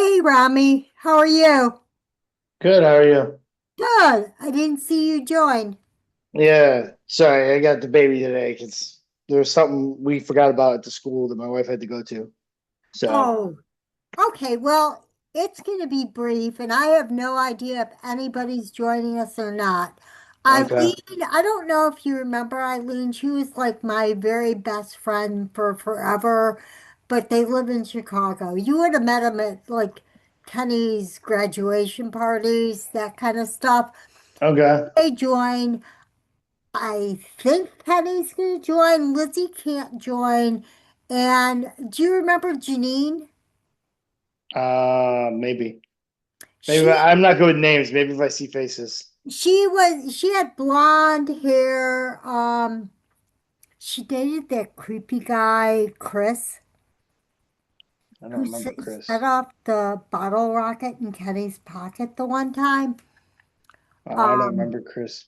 Hey, Rami, how are you? Good, how are you? Good. I didn't see you join. Yeah, sorry, I got the baby today because there was something we forgot about at the school that my wife had to go to. So, Oh, okay. Well, it's going to be brief, and I have no idea if anybody's joining us or not. okay. Eileen, I don't know if you remember Eileen. She was like my very best friend for forever, but they live in Chicago. You would have met them at like Kenny's graduation parties, that kind of stuff. Okay. They join. I think Penny's going to join. Lizzie can't join. And do you remember Janine? Maybe. Maybe She I'm not good with names. Maybe if I see faces. she had blonde hair. She dated that creepy guy, Chris, I don't who remember set Chris. off the bottle rocket in Kenny's pocket the one time. I don't Um, remember Chris.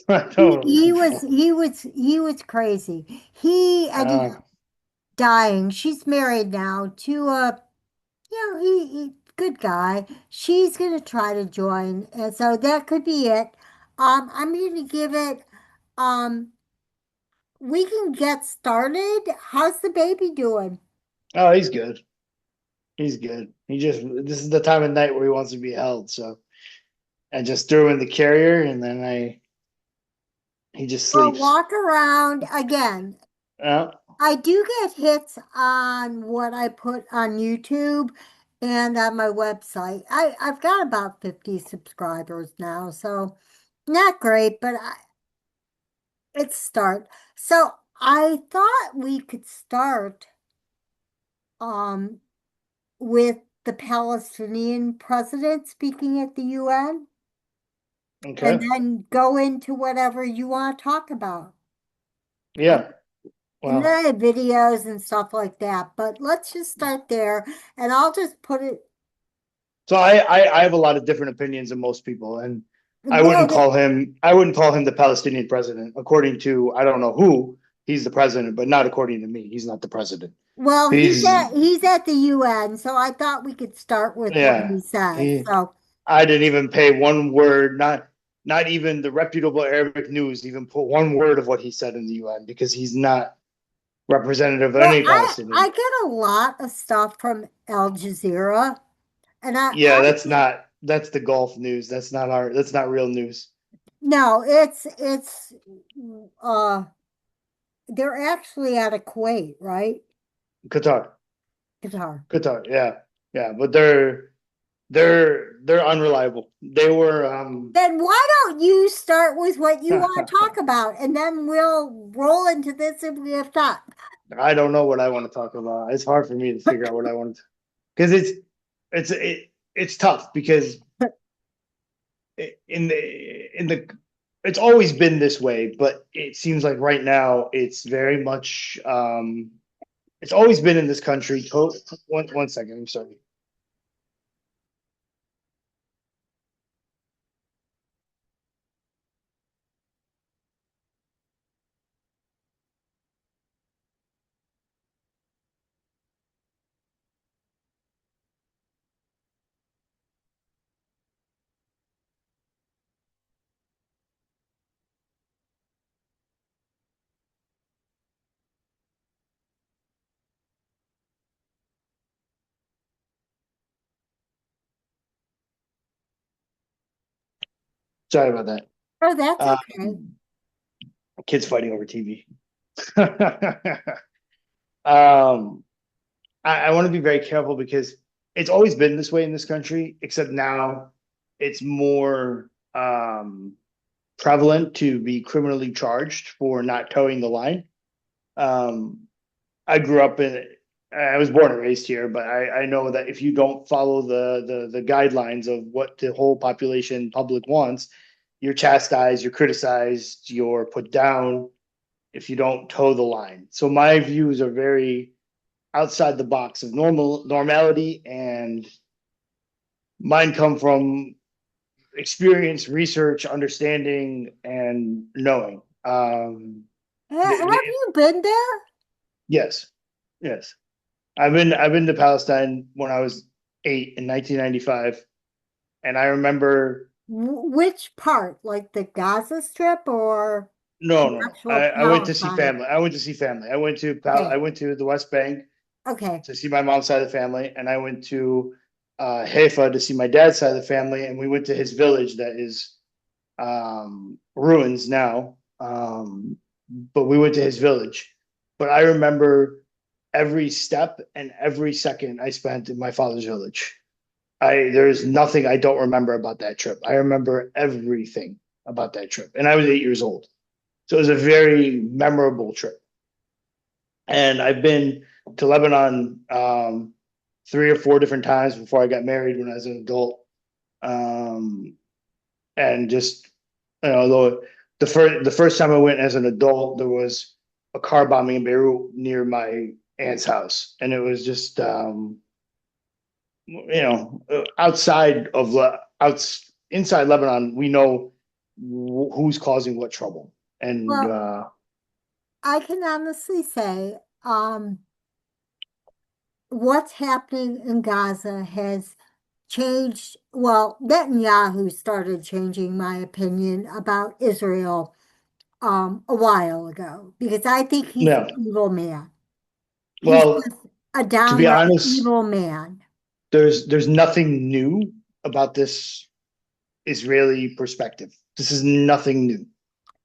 I he, don't he was remember. he was he was crazy. He ended Uh, up dying. She's married now to a he good guy. She's gonna try to join, and so that could be it. I'm gonna give it. Um, we can get started. How's the baby doing? oh, he's good. He's good. This is the time of night where he wants to be held. So I just threw him in the carrier and then he just Well, sleeps. walk around again. Uh, I do get hits on what I put on YouTube and on my website. I've got about 50 subscribers now, so not great, but it's a start. So I thought we could start um with the Palestinian president speaking at the UN and okay. then go into whatever you want to talk about. I, Yeah. and then Well, I have videos and stuff like that, but let's just start there and I'll just put it. so I have a lot of different opinions than most people, and Well, I wouldn't call him the Palestinian president. According to I don't know who, he's the president, but not according to me. He's not the president. well, He's he's at the UN, so I thought we could start with what yeah. he says. He So, I didn't even pay one word, not even the reputable Arabic news even put one word of what he said in the UN because he's not representative of well, any I Palestinian. get a lot of stuff from Al Jazeera, and Yeah, I that's the Gulf news. That's not real news. no, uh they're actually out of Kuwait, right? Qatar. Qatar. Qatar, yeah. Yeah, but they're unreliable. They were Then why don't you start with what you want to talk about, and then we'll roll into this if we have time. I don't know what I want to talk about. It's hard for me to figure out what I want to because it's tough because in the it's always been this way, but it seems like right now it's very much it's always been in this country. One second, I'm sorry. Sorry about that. Oh, that's Uh, okay. kids fighting over TV. I want to be very careful because it's always been this way in this country, except now it's more prevalent to be criminally charged for not towing the line. Um, I grew up in, I was born and raised here, but I know that if you don't follow the guidelines of what the whole population public wants, you're chastised, you're criticized, you're put down if you don't toe the line. So my views are very outside the box of normality, and mine come from experience, research, understanding, and knowing. Have you been there? Yes, yes. I've been to Palestine when I was 8 in 1995, and I remember. Which part? Like the Gaza Strip or No, the no. actual I went to see Palestine? family. I went to see family. I Okay. went to the West Bank Okay. to see my mom's side of the family, and I went to Haifa to see my dad's side of the family, and we went to his village that is ruins now. But we went to his village. But I remember every step and every second I spent in my father's village. I There's nothing I don't remember about that trip. I remember everything about that trip, and I was 8 years old. So it was a very memorable trip. And I've been to Lebanon 3 or 4 different times before I got married when I was an adult. Um, and just, though the first time I went as an adult, there was a car bombing in Beirut near my aunt's house, and it was just outside of inside Lebanon, we know who's causing what trouble, and Well, I can honestly say, what's happening in Gaza has changed. Well, Netanyahu started changing my opinion about Israel a while ago because I think he's an yeah. evil man. He's Well, just a to be downright honest, evil man. there's nothing new about this Israeli perspective. This is nothing new.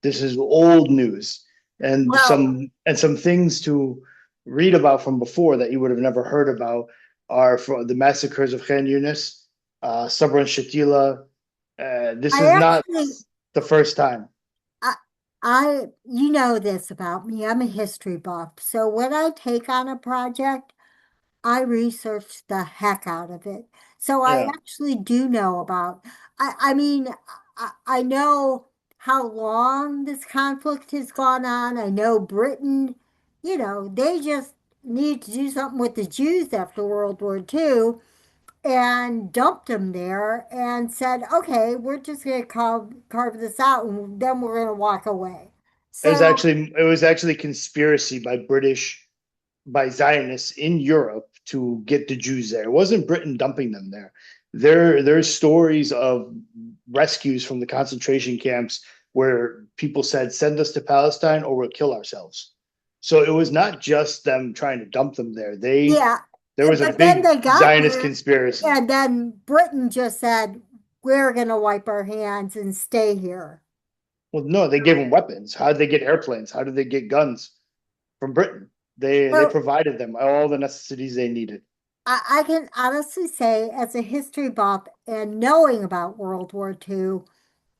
This is old news, and Well, some things to read about from before that you would have never heard about are from the massacres of Khan Yunis, Sabra and Shatila. This I is not actually, the first time. I, you know this about me. I'm a history buff. So when I take on a project, I researched the heck out of it. So I Yeah, actually do know about, I mean, I know how long this conflict has gone on. I know Britain, they just need to do something with the Jews after World War II and dumped them there and said, okay, we're just going to carve this out and then we're going to walk away. So, it was actually conspiracy by Zionists in Europe to get the Jews there. It wasn't Britain dumping them there. There's stories of rescues from the concentration camps where people said, "Send us to Palestine or we'll kill ourselves." So it was not just them trying to dump them there. yeah, There was a but then big they got Zionist there, conspiracy. and then Britain just said, we're going to wipe our hands and stay here. Well, no, they gave them weapons. How did they get airplanes? How did they get guns from Britain? They So provided them all the necessities they needed. I can honestly say, as a history buff and knowing about World War II,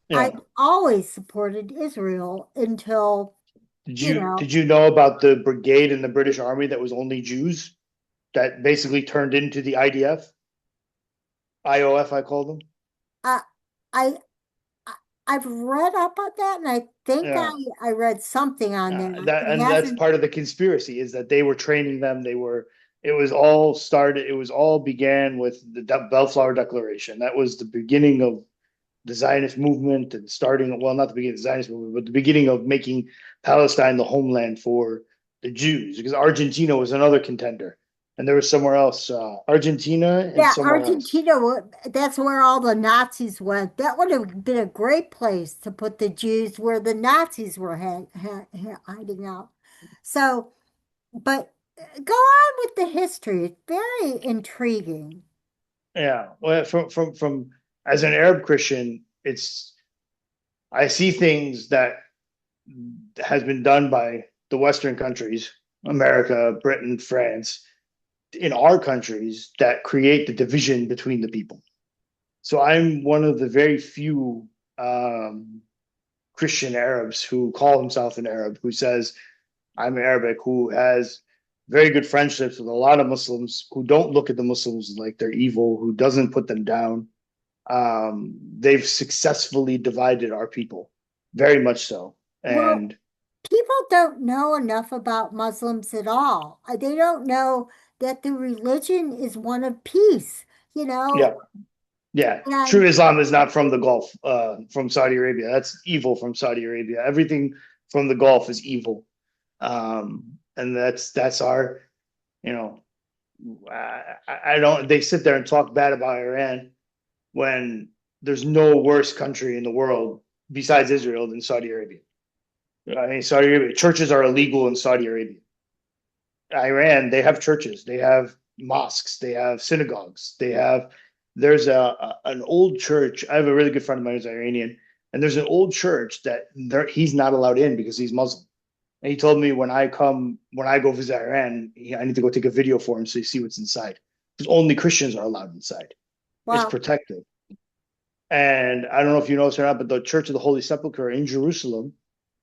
Yeah. I've always supported Israel until, Did you you know, did you know about the brigade in the British Army that was only Jews that basically turned into the IDF, IOF, I call them. I, I, I've read up on that, and I think Yeah, I read something on that. It that's hasn't, part of the conspiracy is that they were training them. They were. It was all started. It was all began with the Bellflower Declaration. That was the beginning of the Zionist movement and starting. Well, not the beginning of the Zionist movement, but the beginning of making Palestine the homeland for the Jews. Because Argentina was another contender, and there was somewhere else, Argentina and yeah, somewhere else. Argentina, that's where all the Nazis went. That would have been a great place to put the Jews where the Nazis were hiding out. So, but go on with the history. It's very intriguing. Yeah, well, from as an Arab Christian, it's I see things that has been done by the Western countries, America, Britain, France, in our countries that create the division between the people. So I'm one of the very few Christian Arabs who call himself an Arab, who says I'm Arabic, who has very good friendships with a lot of Muslims who don't look at the Muslims like they're evil, who doesn't put them down. They've successfully divided our people, very much so. Well, And people don't know enough about Muslims at all. They don't know that the religion is one of peace, you know, yeah, yeah, true and Islam is not from the Gulf, from Saudi Arabia. That's evil from Saudi Arabia. Everything from the Gulf is evil, and that's our, you know. I don't. They sit there and talk bad about Iran when there's no worse country in the world besides Israel than Saudi Arabia. I mean, Saudi Arabia churches are illegal in Saudi Arabia. Iran, they have churches, they have mosques, they have synagogues, they have. There's an old church. I have a really good friend of mine who's Iranian, and there's an old church that he's not allowed in because he's Muslim. And he told me when I go visit Iran, I need to go take a video for him so you see what's inside. Because only Christians are allowed inside. It's Wow. protected. And I don't know if you know this or not, but the Church of the Holy Sepulchre in Jerusalem,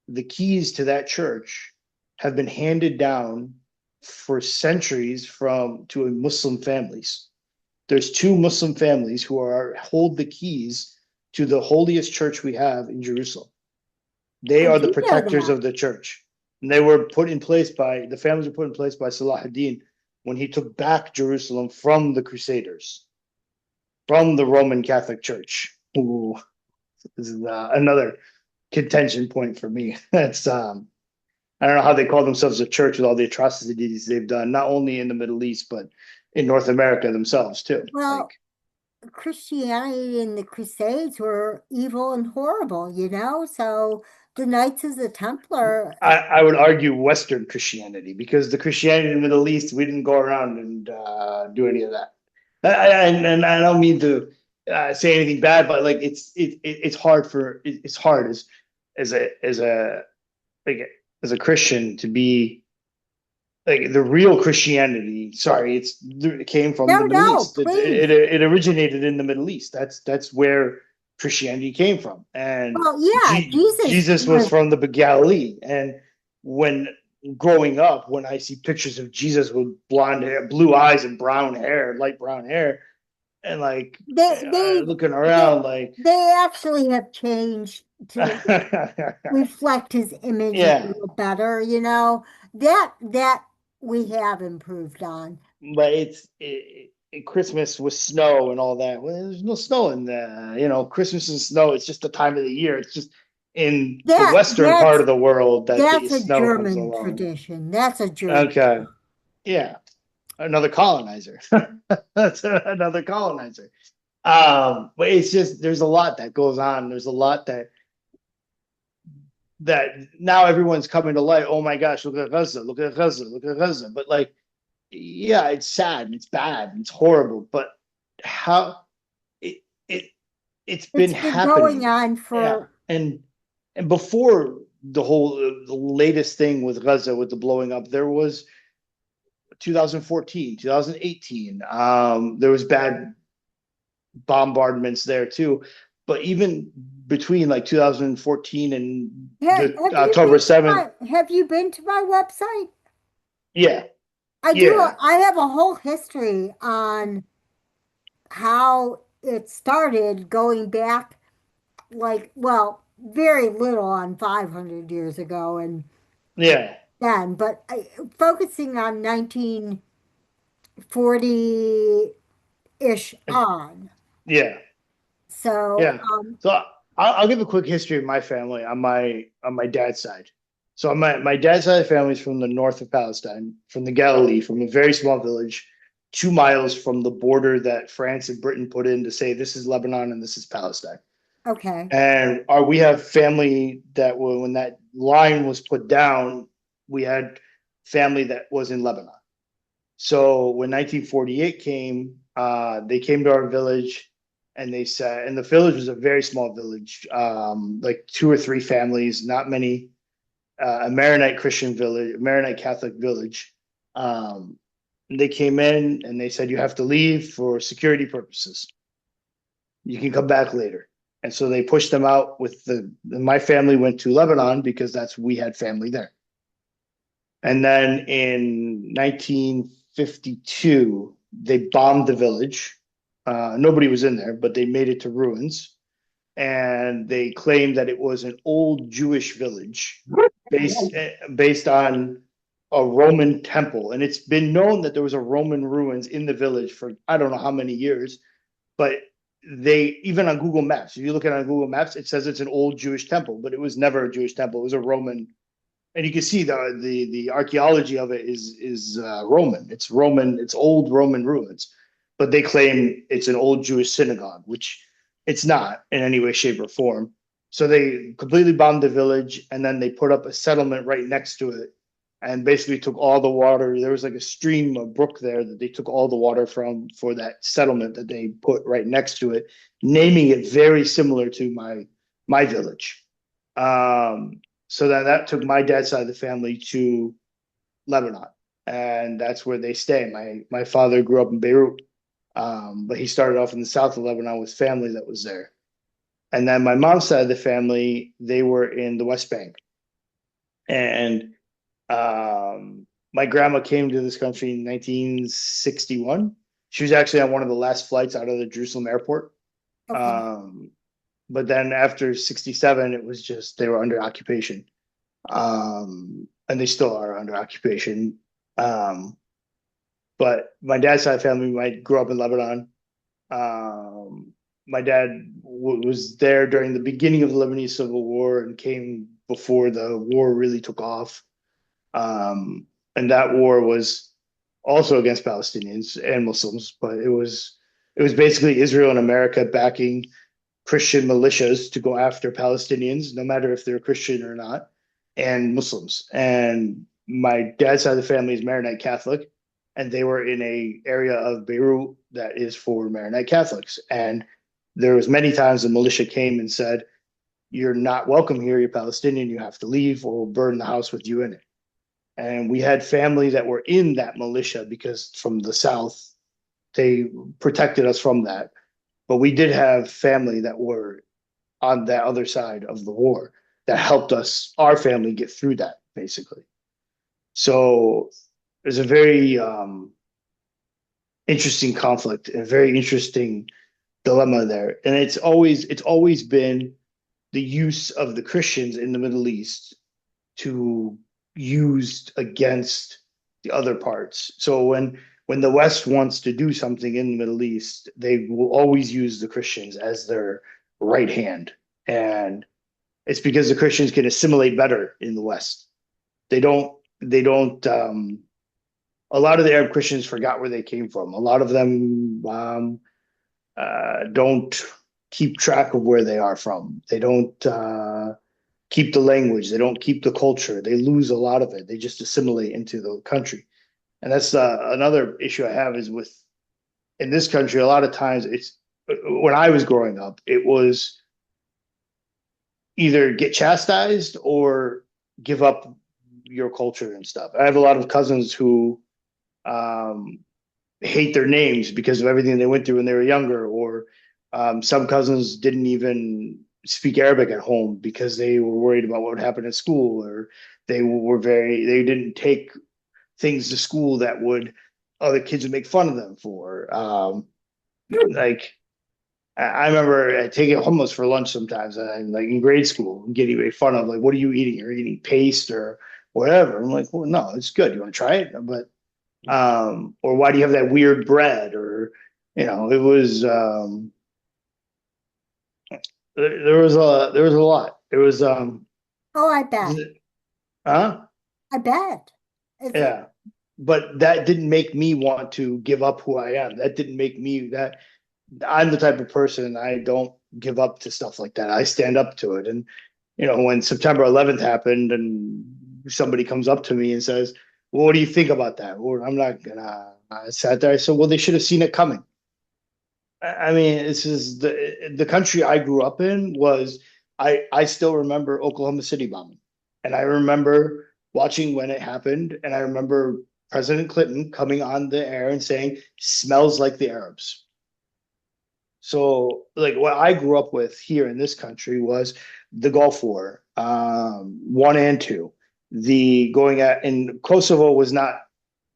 the keys to that church have been handed down for centuries from to Muslim families. There's two Muslim families who are hold the keys to the holiest church we have in Jerusalem. They I are the do know protectors that. of the church. And they were put in place by the families were put in place by Salah ad-Din when he took back Jerusalem from the Crusaders, from the Roman Catholic Church. Ooh, this is another contention point for me. That's I don't know how they call themselves a church with all the atrocities they've done, not only in the Middle East but in North America themselves too. Like Well, Christianity and the Crusades were evil and horrible, you know? So the Knights of the Templar, I would argue Western Christianity because the Christianity in the Middle East, we didn't go around and do any of that. And I don't mean to say anything bad, but like it's hard it's hard as a like as a Christian to be like the real Christianity. Sorry, it came from no, the Middle no, East. please. It originated in the Middle East. That's where Christianity came from. And Well, yeah, Jesus Jesus was was, from the Galilee. And when growing up, when I see pictures of Jesus with blonde hair, blue eyes, and brown hair, light brown hair, and like they, they, looking they, around, like they actually have changed to reflect his image a yeah, little better, you know? That we have improved on. but Christmas with snow and all that. Well, there's no snow in the, Christmas and snow. It's just the time of the year. It's just in the That western part that's of the world that the that's a snow comes German along. tradition. That's a German. Okay, yeah, another colonizer. That's another colonizer. But it's just there's a lot that goes on. There's a lot that now everyone's coming to light. Oh my gosh, look at Gaza, look at Gaza, look at Gaza. But like, yeah, it's sad, it's bad, it's horrible. But how it it it's been It's been going happening, on yeah. for, And before the latest thing with Gaza with the blowing up, there was 2014, 2018. There was bad bombardments there too. But even between like 2014 and the October 7th, have you been to my website? yeah, I do. yeah, I have a whole history on how it started going back, like, well, very little on 500 years ago and yeah, then, but focusing on 1940-ish on. yeah, So, yeah. So I'll give a quick history of my family on my dad's side. So on my dad's side of the family is from the north of Palestine, from the Galilee, from a very small village, 2 miles from the border that France and Britain put in to say this is Lebanon and this is Palestine. okay. And we have family that when that line was put down, we had family that was in Lebanon. So when 1948 came, they came to our village and they said, and the village was a very small village, like two or three families, not many, a Maronite Christian village, Maronite Catholic village. They came in and they said, you have to leave for security purposes. You can come back later. And so they pushed them out with my family went to Lebanon because we had family there. And then in 1952, they bombed the village. Nobody was in there, but they made it to ruins. And they claimed that it was an old Jewish village based on a Roman temple. And it's been known that there was a Roman ruins in the village for I don't know how many years, but they even on Google Maps, if you look at it on Google Maps, it says it's an old Jewish temple, but it was never a Jewish temple. It was a Roman. and you can see the archaeology of it is Roman. It's Roman. It's old Roman ruins, but they claim it's an old Jewish synagogue, which it's not in any way, shape, or form. So they completely bombed the village, and then they put up a settlement right next to it, and basically took all the water. There was like a stream, a brook there that they took all the water from for that settlement that they put right next to it, naming it very similar to my village. So that took my dad's side of the family to Lebanon, and that's where they stay. My father grew up in Beirut, but he started off in the south of Lebanon with family that was there. And then my mom's side of the family, they were in the West Bank, and my grandma came to this country in 1961. She was actually on one of the last flights out of the Jerusalem airport. Okay. Um, but then after 67, it was just they were under occupation. And they still are under occupation. Um, but my dad's side of the family might grew up in Lebanon. My dad was there during the beginning of the Lebanese Civil War and came before the war really took off. And that war was also against Palestinians and Muslims, but it was basically Israel and America backing Christian militias to go after Palestinians, no matter if they're Christian or not, and Muslims. And my dad's side of the family is Maronite Catholic, and they were in a area of Beirut that is for Maronite Catholics. And there was many times the militia came and said, "You're not welcome here. You're Palestinian. You have to leave, or we'll burn the house with you in it." And we had family that were in that militia because from the south, they protected us from that. But we did have family that were on that other side of the war that helped us, our family, get through that basically. So there's a very interesting conflict, a very interesting dilemma there, and it's always been the use of the Christians in the Middle East to used against the other parts. So when the West wants to do something in the Middle East, they will always use the Christians as their right hand. And it's because the Christians can assimilate better in the West. They don't a lot of the Arab Christians forgot where they came from. A lot of them don't keep track of where they are from. They don't keep the language. They don't keep the culture. They lose a lot of it. They just assimilate into the country. And that's another issue I have is with in this country. A lot of times, it's when I was growing up, it was either get chastised or give up your culture and stuff. I have a lot of cousins who um, hate their names because of everything they went through when they were younger, or some cousins didn't even speak Arabic at home because they were worried about what would happen at school, or they didn't take things to school that would other kids would make fun of them for. Like I remember taking hummus for lunch sometimes, and like in grade school, getting made fun of. Like, what are you eating? You're eating paste or whatever. I'm like, well, no, it's good. You want to try it? But or why do you have that weird bread? Or it was there was a lot. It was Oh, I bet. huh? I bet. It's Yeah. But that didn't make me want to give up who I am. That didn't make me that I'm the type of person I don't give up to stuff like that. I stand up to it. And when September 11th happened and somebody comes up to me and says, "Well, what do you think about that?" Well, I'm not gonna. I sat there. I said, "Well, they should have seen it coming." I mean, this is the country I grew up in was I still remember Oklahoma City bombing. And I remember watching when it happened, and I remember President Clinton coming on the air and saying, "Smells like the Arabs." So, like what I grew up with here in this country was the Gulf War, one and two. The going at in Kosovo was not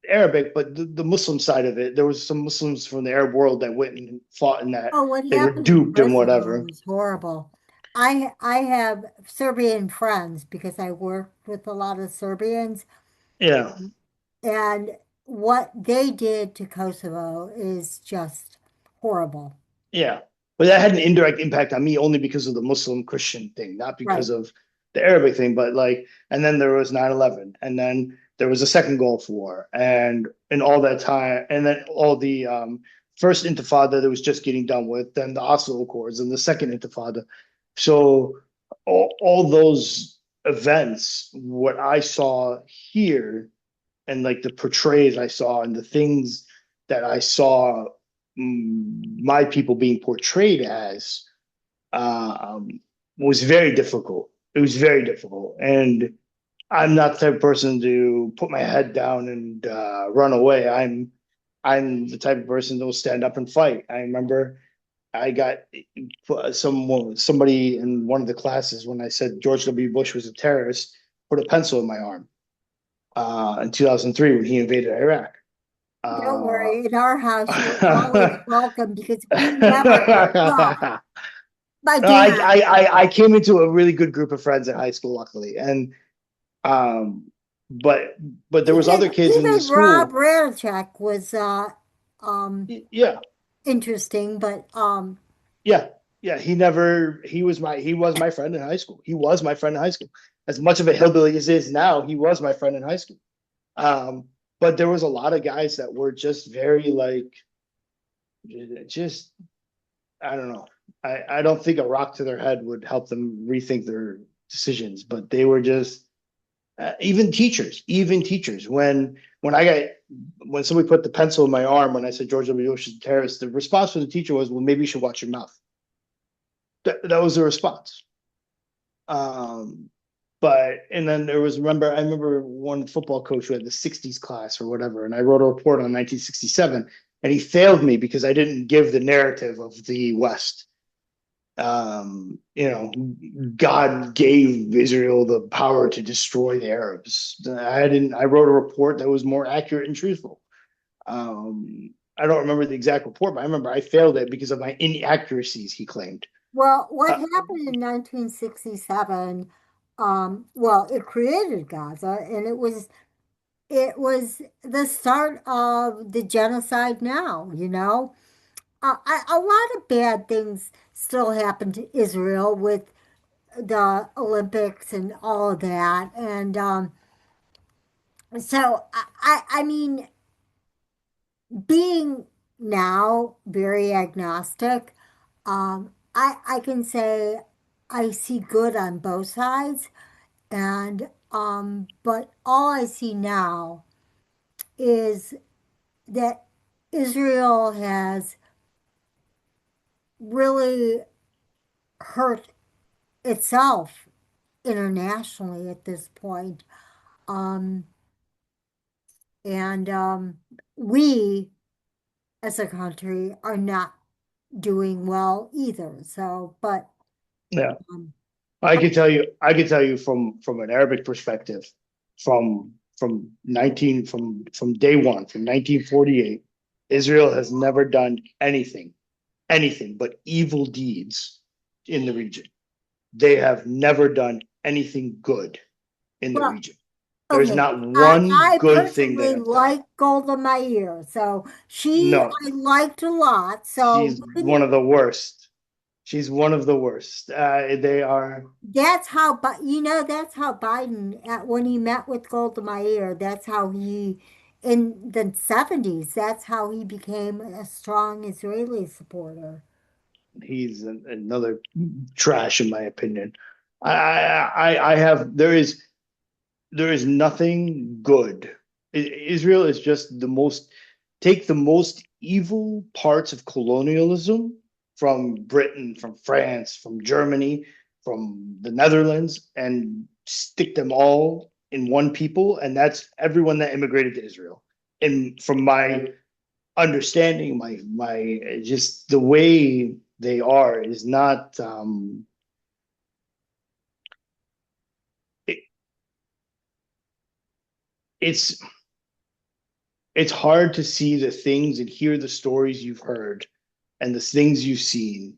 Arabic, but the Muslim side of it, there was some Muslims from the Arab world that went and fought in that. Oh, what They were happened in duped and Kosovo whatever. was horrible. I have Serbian friends because I work with a lot of Serbians, Yeah, and what they did to Kosovo is just horrible. yeah. But that had an indirect impact on me only because of the Muslim Christian thing, not because Right. of the Arabic thing, but like, and then there was 9/11, and then there was a second Gulf War, and all that time, and then all the first Intifada that was just getting done with, then the Oslo Accords, and the second Intifada. So all those events, what I saw here, and like the portrays I saw, and the things that I saw, my people being portrayed as, um, was very difficult. It was very difficult, and I'm not the type of person to put my head down and run away. I'm the type of person that will stand up and fight. I remember I got somebody in one of the classes when I said George W. Bush was a terrorist, put a pencil in my arm in 2003 when he invaded Iraq. Don't Uh, worry, in our house, you're always welcome because we never get caught. My dad, I came into a really good group of friends in high school, luckily, and um, but there was other kids in the even Rob school. Radchek was um Yeah, interesting, but yeah, yeah. He was my friend in high school. He was my friend in high school. As much of a hillbilly as he is now, he was my friend in high school. Um, but there was a lot of guys that were just very like, just I don't know. I don't think a rock to their head would help them rethink their decisions, but they were just even teachers. When I got when somebody put the pencil in my arm when I said George W. Bush is a terrorist, the response from the teacher was, "Well, maybe you should watch your mouth." That was the response. Um, but and then there was I remember one football coach who had the '60s class or whatever, and I wrote a report on 1967, and he failed me because I didn't give the narrative of the West. You know, God gave Israel the power to destroy the Arabs. I wrote a report that was more accurate and truthful. I don't remember the exact report, but I remember I failed it because of my inaccuracies, he claimed. well, what Uh, happened in 1967, well, it created Gaza and it was the start of the genocide now, you know. A lot of bad things still happen to Israel with the Olympics and all of that. And so I mean, being now very agnostic, I can say I see good on both sides, and but all I see now is that Israel has really hurt itself internationally at this point. Um, and we as a country are not doing well either. So, but yeah, um, I could tell you from an Arabic perspective, from day one, from 1948, Israel has never done anything but evil deeds in the region. They have never done anything good in the well, region. There's okay. not one I good thing they personally have done. like Golda Meir, so she No, I liked a lot. So she's one of the worst. She's one of the worst. They are. that's how, but you know, that's how Biden, when he met with Golda Meir, that's how he, in the 70s, that's how he became a strong Israeli supporter. He's another trash, in my opinion. I have. There is nothing good. Israel is just the most, take the most evil parts of colonialism from Britain, from France, from Germany, from the Netherlands, and stick them all in one people, and that's everyone that immigrated to Israel. And from my understanding, my just the way they are is not it, it's it's hard to see the things and hear the stories you've heard and the things you've seen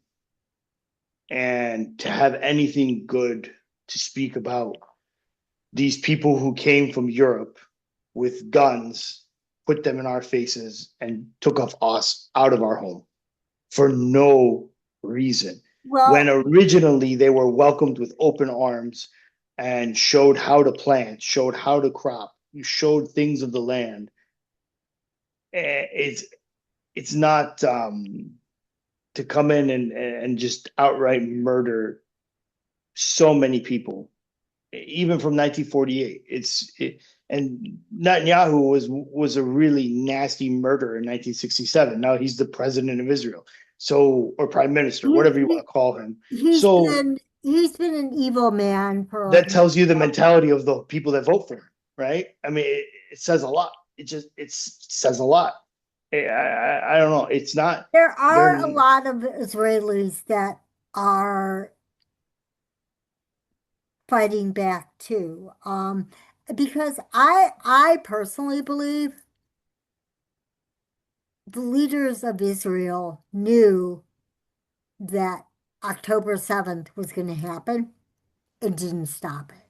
and to have anything good to speak about these people who came from Europe with guns, put them in our faces, and took us out of our home for no reason. When Well, originally they were welcomed with open arms, and showed how to plant, showed how to crop, you showed things of the land. It's not to come in and just outright murder so many people, even from 1948. And Netanyahu was a really nasty murderer in 1967. Now he's the president of Israel, so, or prime minister, whatever you want to call him. So He's been an evil man for like that tells you the mentality of the people that vote for him, right? I mean, it says a lot. It says a lot. I don't know. It's not. there They're are a lot of Israelis that are fighting back too. Because I personally believe the leaders of Israel knew that October 7th was going to happen and didn't stop it.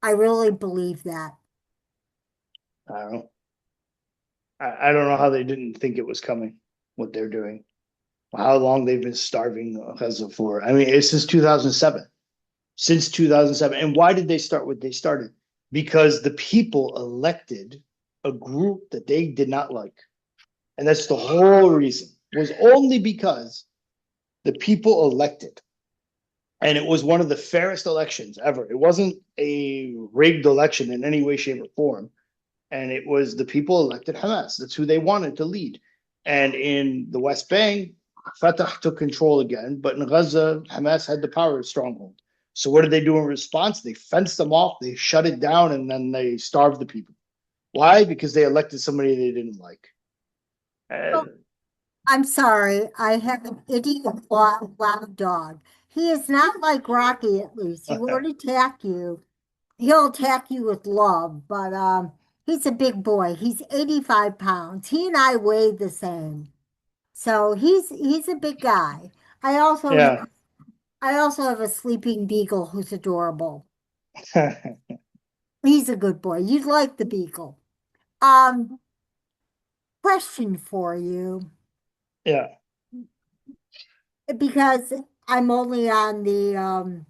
I really believe that. I don't know. I don't know how they didn't think it was coming. What they're doing, how long they've been starving Gaza for. I mean, it's since 2007. Since 2007. And why did they start what they started? Because the people elected a group that they did not like. And that's the whole reason. It was only because the people elected. And it was one of the fairest elections ever. It wasn't a rigged election in any way, shape, or form. And it was the people elected Hamas. That's who they wanted to lead. And in the West Bank, Fatah took control again, but in Gaza, Hamas had the power stronghold. So what did they do in response? They fenced them off, they shut it down, and then they starved the people. Why? Because they elected somebody they didn't like. Well, And I'm sorry, I have an idiot loud dog. He is not like Rocky, at least. He won't attack you. He'll attack you with love, but he's a big boy. He's 85 pounds. He and I weigh the same. So he's a big guy. I also yeah, I also have a sleeping beagle who's adorable. He's a good boy. You'd like the beagle. Um, Question for you, yeah. because I'm only on the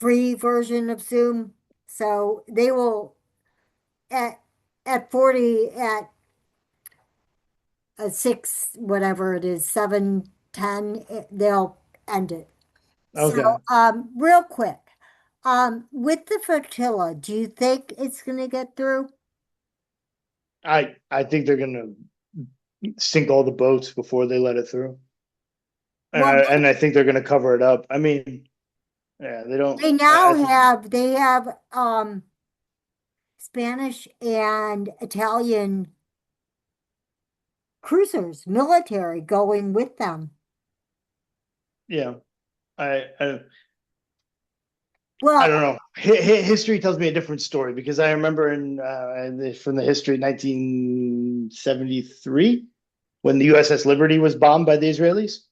free version of Zoom, so they will at 40 at a 6 whatever it is 7:10 they'll end it. So Okay. real quick, with the flotilla, do you think it's gonna get through? I think they're gonna sink all the boats before they let it through. Well, And I think they're gonna cover it up. I mean, yeah, they don't. I think they have Spanish and Italian cruisers, military going with them. yeah. I I Well, don't know. History tells me a different story because I remember from the history 1973 when the USS Liberty was bombed by the Israelis.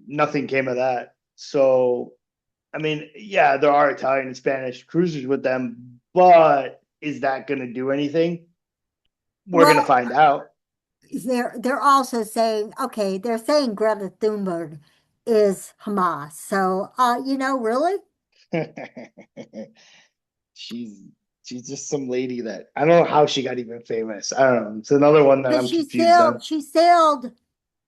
Nothing came of that. So, I mean, yeah, there are Italian and Spanish cruisers with them, but is that going to do anything? We're going to well, find out. they're also saying, okay, they're saying Greta Thunberg is Hamas. So, really? she's she's just some lady that I don't know how she got even famous. I don't know. It's another one that Because I'm confused on. she sailed.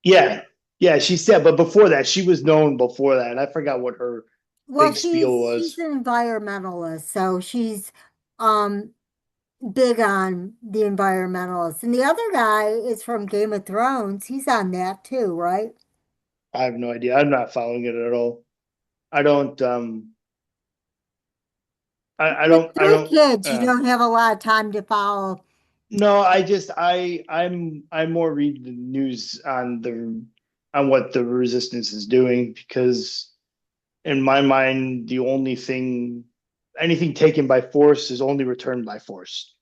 Yeah, yeah, she said, but before that, she was known before that, and I forgot what her Well, big spiel she's was. an environmentalist, so she's um big on the environmentalists. And the other guy is from Game of Thrones. He's on that too, right? I have no idea. I'm not following it at all. I don't. With I three don't. kids, you don't have a lot of time to follow. No, I'm more read the news on the on what the resistance is doing because in my mind, the only thing anything taken by force is only returned by force.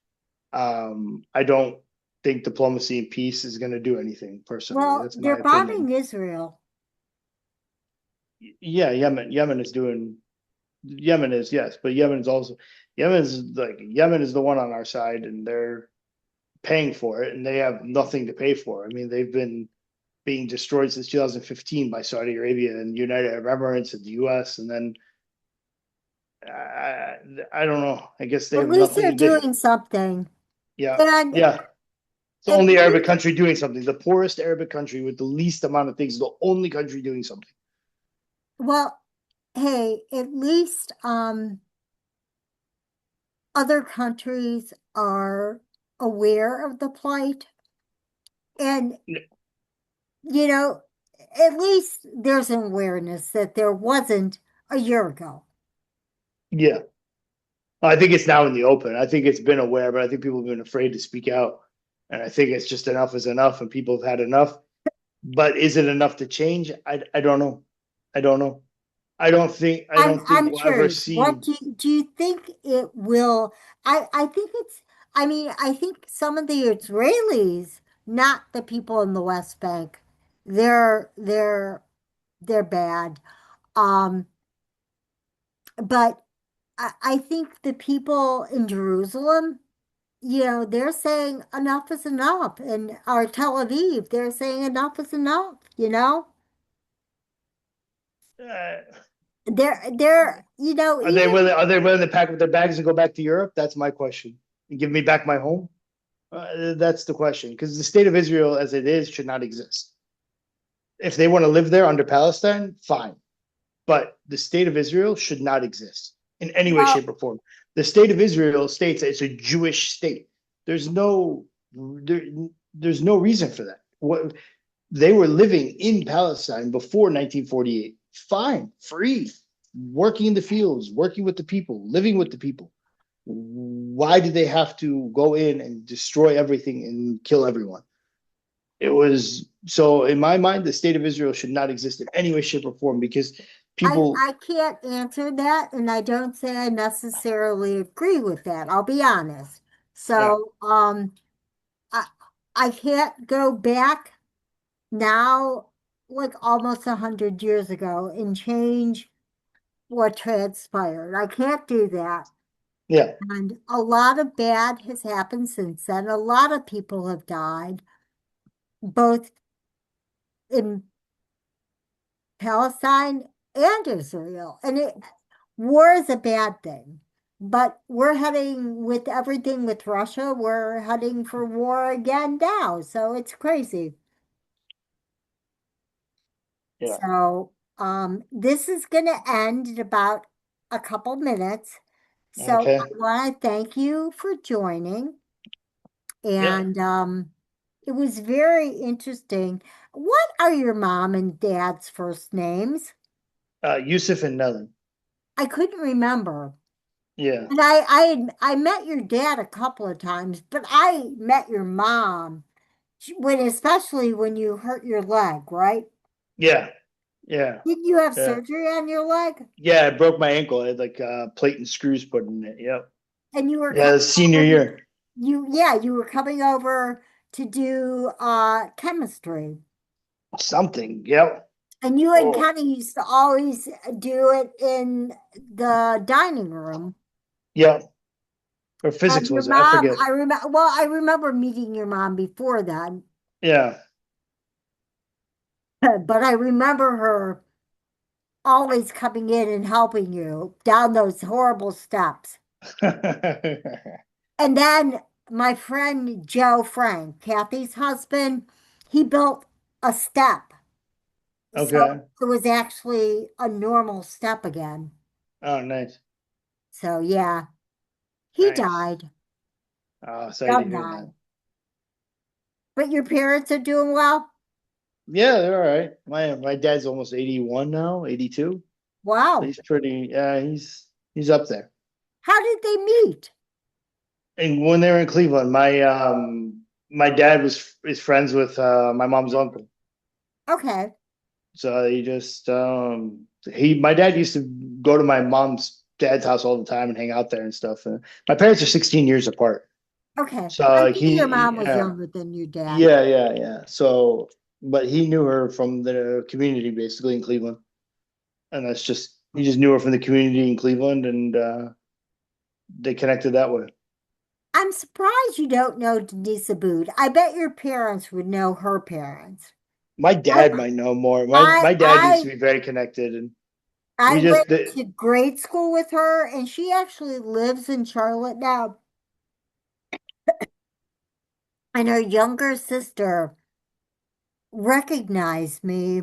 I don't think diplomacy and peace is going to do anything personally. Well, That's my they're opinion. bombing Israel. Yeah, Yemen is doing Yemen is yes, but Yemen is also Yemen is the one on our side and they're paying for it and they have nothing to pay for. I mean, being destroyed since 2015 by Saudi Arabia and United Arab Emirates and the US. And then I, I don't know. I guess they At have least they're nothing. doing something. Yeah, And yeah. It's the at only Arabic least, country doing something. The poorest Arabic country with the least amount of things. The only country doing something. well, hey, at least other countries are aware of the plight. And, you know, at least there's an awareness that there wasn't a year ago. Yeah, I think it's now in the open. I think it's been aware, but I think people have been afraid to speak out. And I think it's just enough is enough, and people have had enough. But is it enough to change? I don't know. I don't know. I don't think I'm we'll ever curious, what see. do you think it will? I think it's, I mean, I think some of the Israelis, not the people in the West Bank, they're they're they're bad. Um, but I think the people in Jerusalem, they're saying enough is enough. And or Tel Aviv, they're saying enough is enough. Uh, Even Are they willing to pack up their bags and go back to Europe? That's my question. And give me back my home. That's the question. Because the state of Israel, as it is, should not exist. If they want to live there under Palestine, fine. But the state of Israel should not exist in any way, well, shape, or form. The state of Israel states that it's a Jewish state. There's no there, there's no reason for that. What they were living in Palestine before 1948, fine, free, working in the fields, working with the people, living with the people. Why did they have to go in and destroy everything and kill everyone? It was so in my mind, the state of Israel should not exist in any way, shape, or form because people, I can't answer that, and I don't say I necessarily agree with that. I'll be honest. yeah, So, I I can't go back now, like almost 100 years ago, and change what transpired. I can't do that. yeah, And a lot of bad has happened since then. A lot of people have died, both in Palestine and Israel. War is a bad thing, but we're heading with everything with Russia. We're heading for war again now. So it's crazy. yeah. So this is going to end in about a couple minutes. So I Okay, want to thank you for joining. yeah. And it was very interesting. What are your mom and dad's first names? Yusuf and Nelly. I couldn't remember. Yeah, And I met your dad a couple of times, but I met your mom especially when you hurt your leg, right? yeah, yeah, Didn't you have yeah. surgery on your leg? Yeah, I broke my ankle. I had like plate and screws put in it. Yep. And you were Yeah, coming senior over year. you were coming over to do chemistry. Something. Yep. And you and Oh, Kenny used to always do it in the dining room. yep. Or And physics your was it? I mom, forget. I remember meeting your mom before then, Yeah. but I remember her always coming in and helping you down those horrible steps. And then my friend Joe Frank, Kathy's husband, he built a step. So Okay. it was actually a normal step again. Oh, nice. So yeah, he Nice. died, Oh, sorry to young hear guy. that. But your parents are doing well? Yeah, they're all right. My dad's almost 81 now, 82. So Wow. he's pretty he's up there. How did they meet? And when they were in Cleveland, my dad is friends with my mom's uncle. Okay. So he just he my dad used to go to my mom's dad's house all the time and hang out there and stuff. My parents are 16 years apart. Okay. I So knew your mom was younger than your dad. yeah. So but he knew her from the community basically in Cleveland. And that's just he just knew her from the community in Cleveland and they connected that way. I'm surprised you don't know Denise Abood. I bet your parents would know her parents. My I, dad might know more. My I, dad used to I, be very connected, and I we went just to grade school with her, and she actually lives in Charlotte now. And her younger sister recognized me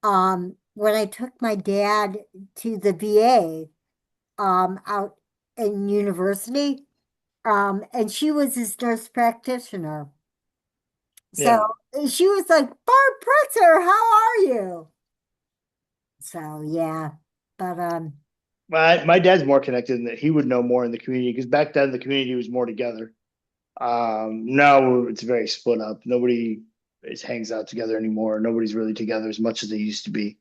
when I took my dad to the VA out in university. And she was his nurse practitioner. So yeah. she was like, Barb Pretzer, how are you? So yeah. But My dad's more connected in that he would know more in the community because back then the community was more together. Now it's very split up. Nobody hangs out together anymore. Nobody's really together as much as they used to be.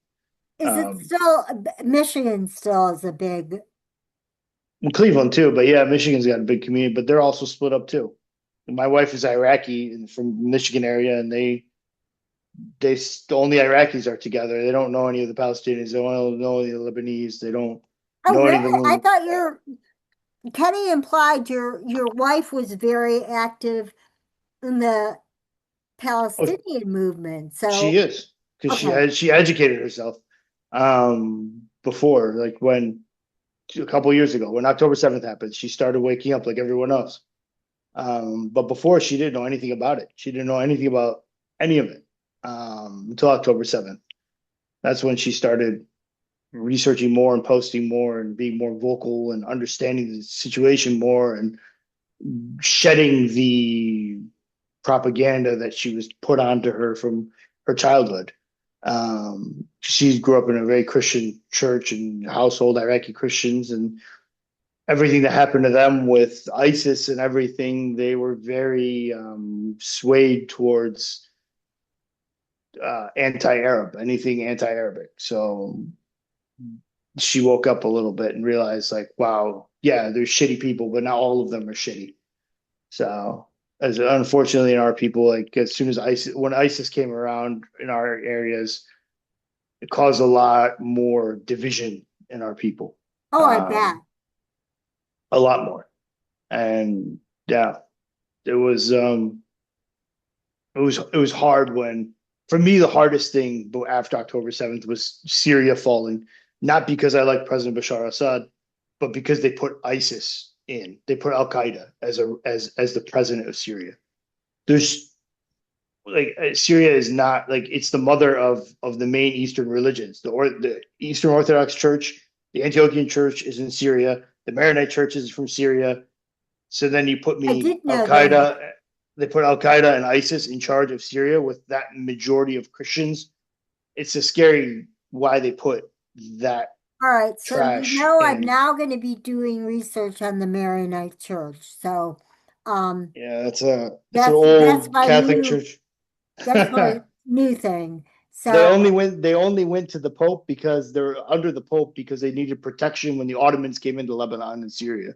is it Um, still Michigan still is a big. Cleveland too, but yeah, Michigan's got a big community, but they're also split up too. My wife is Iraqi and from Michigan area, and they only Iraqis are together. They don't know any of the Palestinians. They don't know any of the Lebanese. They don't Oh, know any of really? I them. thought Kenny implied your wife was very active in the Oh, Palestinian movement. she So, is because okay. she educated herself before, like when a couple years ago when October 7th happened, she started waking up like everyone else. But before she didn't know anything about it. She didn't know anything about any of it until October 7th. That's when she started researching more and posting more and being more vocal and understanding the situation more and shedding the propaganda that she was put onto her from her childhood. She grew up in a very Christian church and household, Iraqi Christians, and everything that happened to them with ISIS and everything, they were very swayed towards anti-Arab, anything anti-Arabic. So she woke up a little bit and realized, like, wow, yeah, there's shitty people, but not all of them are shitty. So, as unfortunately in our people, like as soon as when ISIS came around in our areas, it caused a lot more division in our people, Oh, I bet. um, a lot more. And yeah, it was it was hard when for me the hardest thing after October 7th was Syria falling, not because I like President Bashar Assad, but because they put ISIS in. They put Al Qaeda as the president of Syria. There's like Syria is not like it's the mother of the main Eastern religions. The Eastern Orthodox Church, the Antiochian Church is in Syria. The Maronite Church is from Syria. So then you put I me did Al know that. Qaeda. They put Al Qaeda and ISIS in charge of Syria with that majority of Christians. It's a scary why they put that All right. So, trash I'm in. now going to be doing research on the Maronite Church. So, um, Yeah, it's an that's old my Catholic new church. that's my new thing. They So, only went they only went to the Pope because they're under the Pope because they needed protection when the Ottomans came into Lebanon and Syria.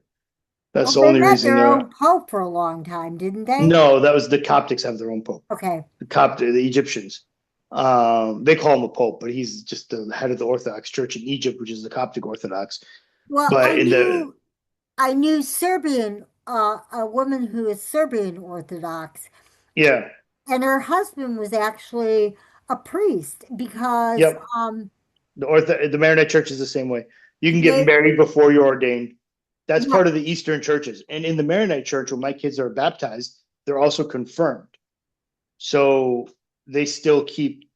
That's well, the they've only had reason their they're own pope for a long time, didn't they? no, that was the Coptics have their own Pope. Okay. The Egyptians. They call him a Pope, but he's just the head of the Orthodox Church in Egypt, which is the Coptic Orthodox. Well, But in the I knew Serbian a woman who is Serbian Orthodox, yeah, and her husband was actually a priest because yep, the Maronite Church is the same way. You can get they married before you're ordained. That's yeah, part of the Eastern churches. And in the Maronite Church, when my kids are baptized, they're also confirmed. So they still keep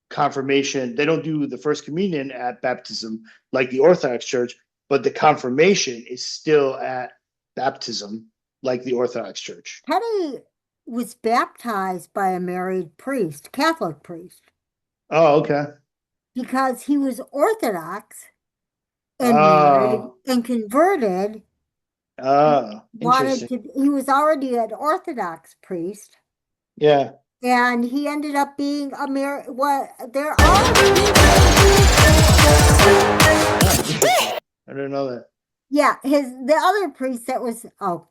confirmation. They don't do the first communion at baptism like the Orthodox Church, but the confirmation is still at baptism like the Orthodox Church. Teddy was baptized by a married priest, Catholic priest, Oh, okay. because he was Orthodox and married Oh, and converted and wanted interesting. to, he was already an Orthodox priest. Yeah, And he ended up being a what they're all oh, interesting. I didn't know that. yeah, the other priest that was, oh,